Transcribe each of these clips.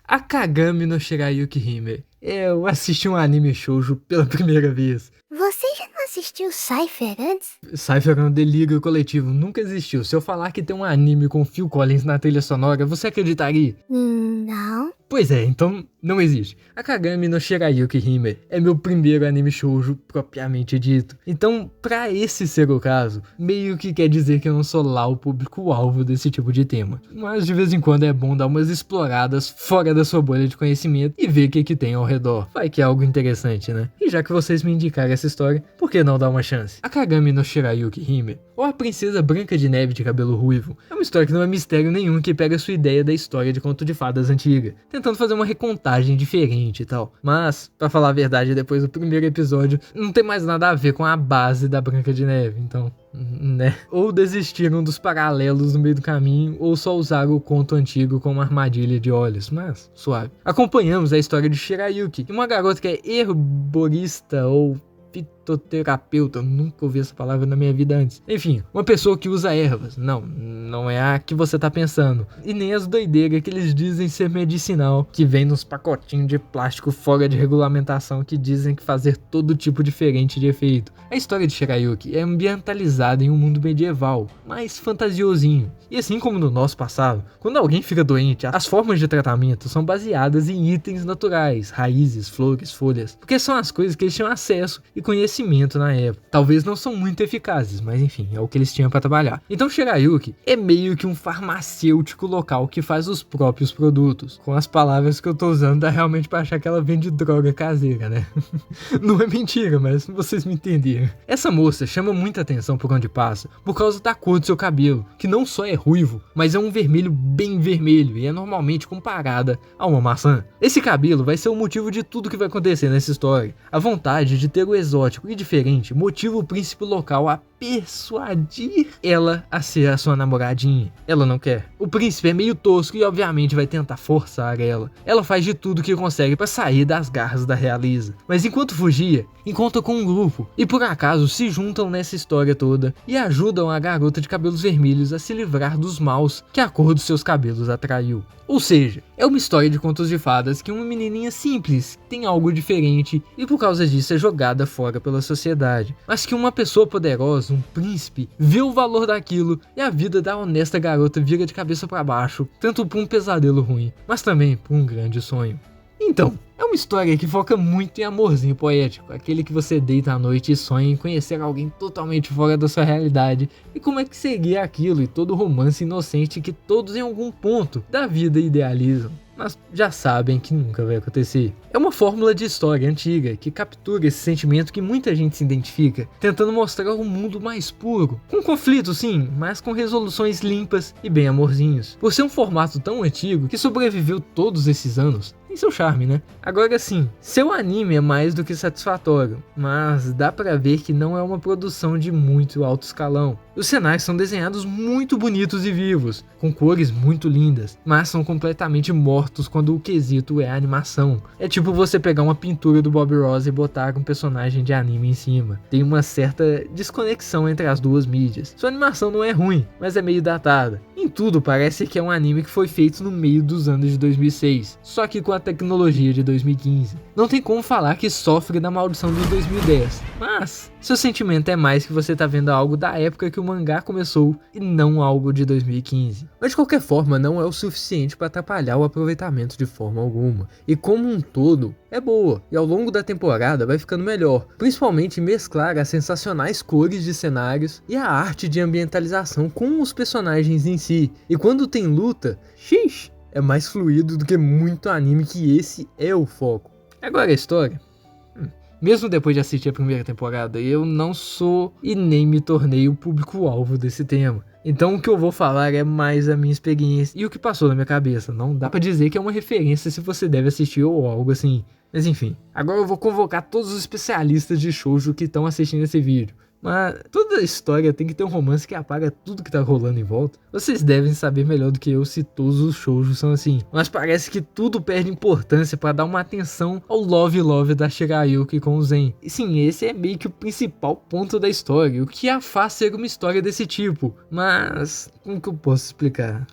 Akagami no Shirayuki Hime. Eu assisti um anime shoujo pela primeira vez. Você já não assistiu Cypher antes? Cypher é um delírio coletivo, nunca existiu. Se eu falar que tem um anime com Phil Collins na trilha sonora, você acreditaria? Não. Pois é, então não existe. Akagami no Shirayuki Hime é meu primeiro anime shoujo propriamente dito. Então, pra esse ser o caso, meio que quer dizer que eu não sou lá o público-alvo desse tipo de tema. Mas de vez em quando é bom dar umas exploradas fora da sua bolha de conhecimento e ver o que tem ao redor. Vai que é algo interessante, né? E já que vocês me indicaram essa história, por que não dar uma chance? Akagami no Shirayuki Hime, ou a Princesa Branca de Neve de Cabelo Ruivo, é uma história que não é mistério nenhum, que pega a sua ideia da história de conto de fadas antiga, tentando fazer uma recontagem diferente e tal. Mas, pra falar a verdade, depois do primeiro episódio, não tem mais nada a ver com a base da Branca de Neve, então, né? Ou desistiram dos paralelos no meio do caminho, ou só usaram o conto antigo como uma armadilha de olhos, mas suave. Acompanhamos a história de Shirayuki, uma garota que é herborista ou fitoterapeuta, eu nunca ouvi essa palavra na minha vida antes. Enfim, uma pessoa que usa ervas. Não é a que você tá pensando. E nem as doideiras que eles dizem ser medicinal, que vem nos pacotinhos de plástico fora de regulamentação que dizem que fazer todo tipo diferente de efeito. A história de Shirayuki é ambientalizada em um mundo medieval, mais fantasiosinho. E assim como no nosso passado, quando alguém fica doente, as formas de tratamento são baseadas em itens naturais, raízes, flores, folhas, porque são as coisas que eles tinham acesso e conhecimento na época. Talvez não são muito eficazes, mas enfim, é o que eles tinham para trabalhar. Então Shirayuki é meio que um farmacêutico local que faz os próprios produtos. Com as palavras que eu tô usando, dá realmente pra achar que ela vende droga caseira, né? Não é mentira, mas vocês me entenderam. Essa moça chama muita atenção por onde passa, por causa da cor do seu cabelo, que não só é ruivo, mas é um vermelho bem vermelho e é normalmente comparada a uma maçã. Esse cabelo vai ser o motivo de tudo que vai acontecer nessa história. A vontade de ter o exótico e diferente motiva o príncipe local a persuadir ela a ser a sua namoradinha. Ela não quer. O príncipe é meio tosco e obviamente vai tentar forçar ela. Ela faz de tudo que consegue para sair das garras da realeza. Mas enquanto fugia, encontra com um grupo e por acaso se juntam nessa história toda e ajudam a garota de cabelos vermelhos a se livrar dos maus que a cor dos seus cabelos atraiu. Ou seja, é uma história de contos de fadas que uma menininha simples tem algo diferente e por causa disso é jogada fora pela sociedade. Mas que uma pessoa poderosa, um príncipe, vê o valor daquilo e a vida da honesta garota vira de cabeça para baixo, tanto por um pesadelo ruim, mas também por um grande sonho. Então, é uma história que foca muito em amorzinho poético, aquele que você deita à noite e sonha em conhecer alguém totalmente fora da sua realidade e como é que seria aquilo e todo o romance inocente que todos em algum ponto da vida idealizam, mas já sabem que nunca vai acontecer. É uma fórmula de história antiga que captura esse sentimento que muita gente se identifica, tentando mostrar um mundo mais puro, com conflitos sim, mas com resoluções limpas e bem amorzinhos. Por ser um formato tão antigo que sobreviveu todos esses anos, tem seu charme, né? Agora sim, seu anime é mais do que satisfatório, mas dá pra ver que não é uma produção de muito alto escalão. Os cenários são desenhados muito bonitos e vivos, com cores muito lindas, mas são completamente mortos quando o quesito é a animação. É tipo você pegar uma pintura do Bob Ross e botar um personagem de anime em cima. Tem uma certa desconexão entre as duas mídias. Sua animação não é ruim, mas é meio datada. Em tudo parece que é um anime que foi feito no meio dos anos de 2006, só que com a tecnologia de 2015. Não tem como falar que sofre da maldição dos 2010, mas seu sentimento é mais que você tá vendo algo da época que o mangá começou e não algo de 2015. Mas de qualquer forma não é o suficiente para atrapalhar o aproveitamento de forma alguma. E como um todo, é boa, e ao longo da temporada vai ficando melhor, principalmente mesclar as sensacionais cores de cenários e a arte de ambientalização com os personagens em si. E quando tem luta, xixi, é mais fluido do que muito anime que esse é o foco. Agora a história. Mesmo depois de assistir a primeira temporada, eu não sou e nem me tornei o público-alvo desse tema. Então o que eu vou falar é mais a minha experiência e o que passou na minha cabeça. Não dá pra dizer que é uma referência se você deve assistir ou algo assim. Mas enfim, agora eu vou convocar todos os especialistas de shoujo que estão assistindo esse vídeo. Mas toda história tem que ter um romance que apaga tudo que tá rolando em volta. Vocês devem saber melhor do que eu se todos os shoujos são assim. Mas parece que tudo perde importância pra dar uma atenção ao love da Shirayuki com o Zen. E sim, esse é meio que o principal ponto da história, o que a faz ser uma história desse tipo. Mas como que eu posso explicar?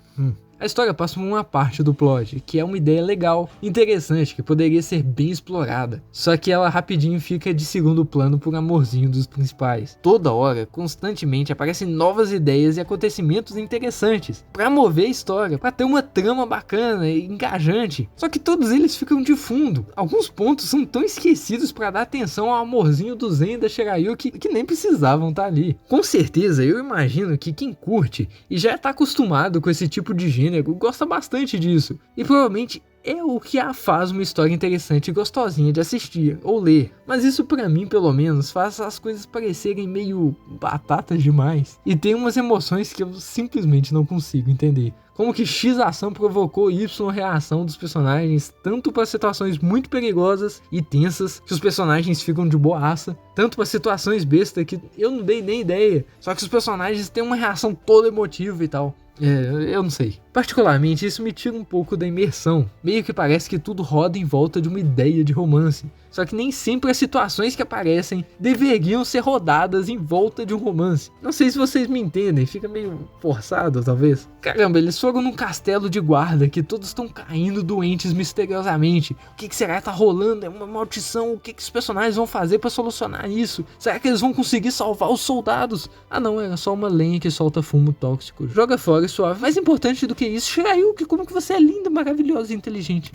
A história passa por uma parte do plot, que é uma ideia legal, interessante, que poderia ser bem explorada. Só que ela rapidinho fica de segundo plano por amorzinho dos principais. Toda hora, constantemente, aparecem novas ideias e acontecimentos interessantes pra mover a história, pra ter uma trama bacana e engajante. Só que todos eles ficam de fundo. Alguns pontos são tão esquecidos pra dar atenção ao amorzinho do Zen e da Shirayuki que nem precisavam estar ali. Com certeza, eu imagino que quem curte e já tá acostumado com esse tipo de gênero gosta bastante disso. E provavelmente é o que a faz uma história interessante e gostosinha de assistir ou ler. Mas isso pra mim, pelo menos, faz as coisas parecerem meio batatas demais. E tem umas emoções que eu simplesmente não consigo entender. Como que X ação provocou Y reação dos personagens, tanto para situações muito perigosas e tensas, que os personagens ficam de boaça, tanto para situações besta que eu não dei nem ideia, só que os personagens têm uma reação toda emotiva e tal. Eu não sei. Particularmente, isso me tira um pouco da imersão. Meio que parece que tudo roda em volta de uma ideia de romance. Só que nem sempre as situações que aparecem deveriam ser rodadas em volta de um romance. Não sei se vocês me entendem, fica meio forçado talvez. Caramba, eles foram num castelo de guarda que todos estão caindo doentes misteriosamente. O que será que tá rolando? É uma maldição? O que os personagens vão fazer pra solucionar isso? Será que eles vão conseguir salvar os soldados? Ah não, era só uma lenha que solta fumo tóxico. Joga fora e suave. Mais importante do que isso, Shirayuki, como que você é linda, maravilhosa e inteligente.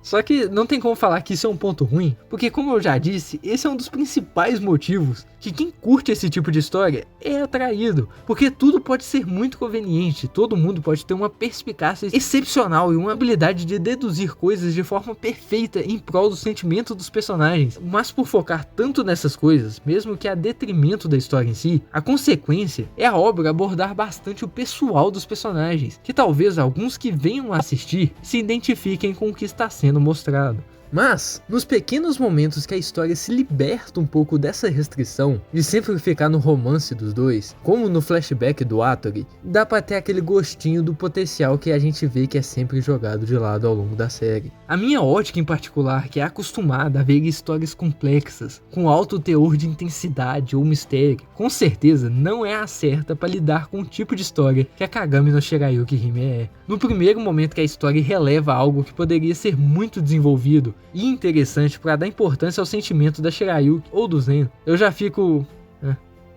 Só que não tem como falar que isso é um ponto ruim, porque como eu já disse, esse é um dos principais motivos que quem curte esse tipo de história é atraído, porque tudo pode ser muito conveniente, todo mundo pode ter uma perspicácia excepcional e uma habilidade de deduzir coisas de forma perfeita em prol do sentimento dos personagens, mas por focar tanto nessas coisas, mesmo que a detrimento da história em si, a consequência é a obra abordar bastante o pessoal dos personagens, que talvez alguns que venham a assistir se identifiquem com o que está sendo mostrado. Mas, nos pequenos momentos que a história se liberta um pouco dessa restrição de sempre ficar no romance dos dois, como no flashback do Hattori, dá pra ter aquele gostinho do potencial que a gente vê que é sempre jogado de lado ao longo da série. A minha ótica em particular, que é acostumada a ver histórias complexas, com alto teor de intensidade ou mistério, com certeza não é a certa para lidar com o tipo de história que a Kagami no Shirayuki Hime é. No primeiro momento que a história releva algo que poderia ser muito desenvolvido e interessante para dar importância ao sentimento da Shirayuki ou do Zen, eu já fico...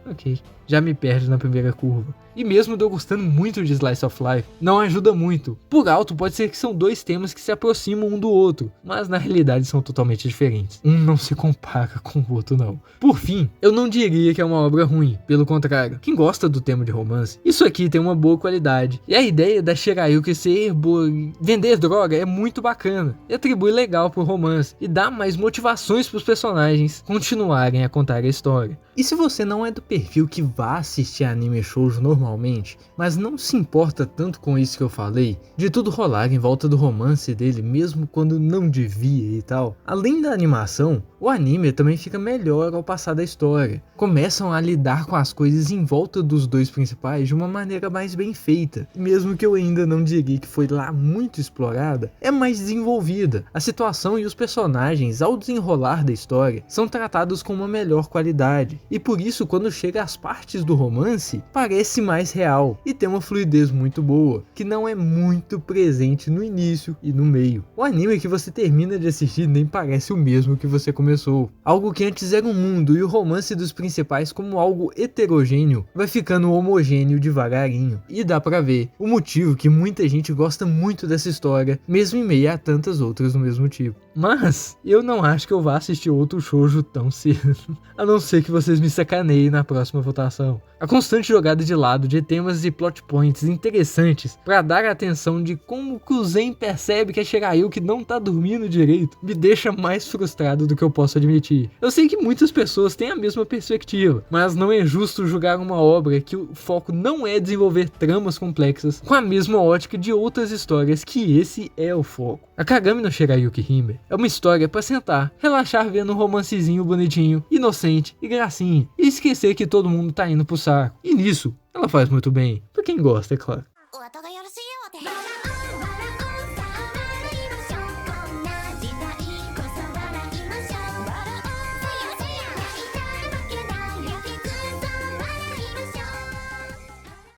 ok, já me perde na primeira curva. E mesmo eu gostando muito de Slice of Life, não ajuda muito. Por alto, pode ser que são dois temas que se aproximam um do outro, mas na realidade são totalmente diferentes. Um não se compara com o outro não. Por fim, eu não diria que é uma obra ruim, pelo contrário. Quem gosta do tema de romance, isso aqui tem uma boa qualidade. E a ideia da Shirayuki ser boa e vender droga é muito bacana. E atribui legal pro romance, e dá mais motivações pros personagens continuarem a contar a história. E se você não é do perfil que vá assistir anime shoujo normalmente, mas não se importa tanto com isso que eu falei, de tudo rolar em volta do romance dele mesmo quando não devia e tal, além da animação, o anime também fica melhor ao passar da história. Começam a lidar com as coisas em volta dos dois principais de uma maneira mais bem feita, mesmo que eu ainda não diria que foi lá muito explorada, é mais desenvolvida. A situação e os personagens ao desenrolar da história são tratados com uma melhor qualidade, e por isso quando chega às partes do romance, parece mais real e tem uma fluidez muito boa, que não é muito presente no início e no meio. O anime que você termina de assistir nem parece o mesmo que você começou. Algo que antes era um mundo e o romance dos principais como algo heterogêneo, vai ficando homogêneo devagarinho. E dá pra ver o motivo que muita gente gosta muito dessa história, mesmo em meio a tantas outras do mesmo tipo. Mas eu não acho que eu vá assistir outro shoujo tão cedo, a não ser que vocês me sacaneiem na próxima votação. A constante jogada de lado de temas e plot points interessantes para dar a atenção de como o Zen percebe que a Shirayuki não tá dormindo direito me deixa mais frustrado do que eu posso admitir. Eu sei que muitas pessoas têm a mesma perspectiva, mas não é justo julgar uma obra que o foco não é desenvolver tramas complexas com a mesma ótica de outras histórias que esse é o foco. A Kagami no Shirayuki Hime é uma história pra sentar, relaxar vendo um romancezinho bonitinho, inocente e gracinha, e esquecer que todo mundo tá indo pro saco. E nisso, ela faz muito bem, pra quem gosta, é claro.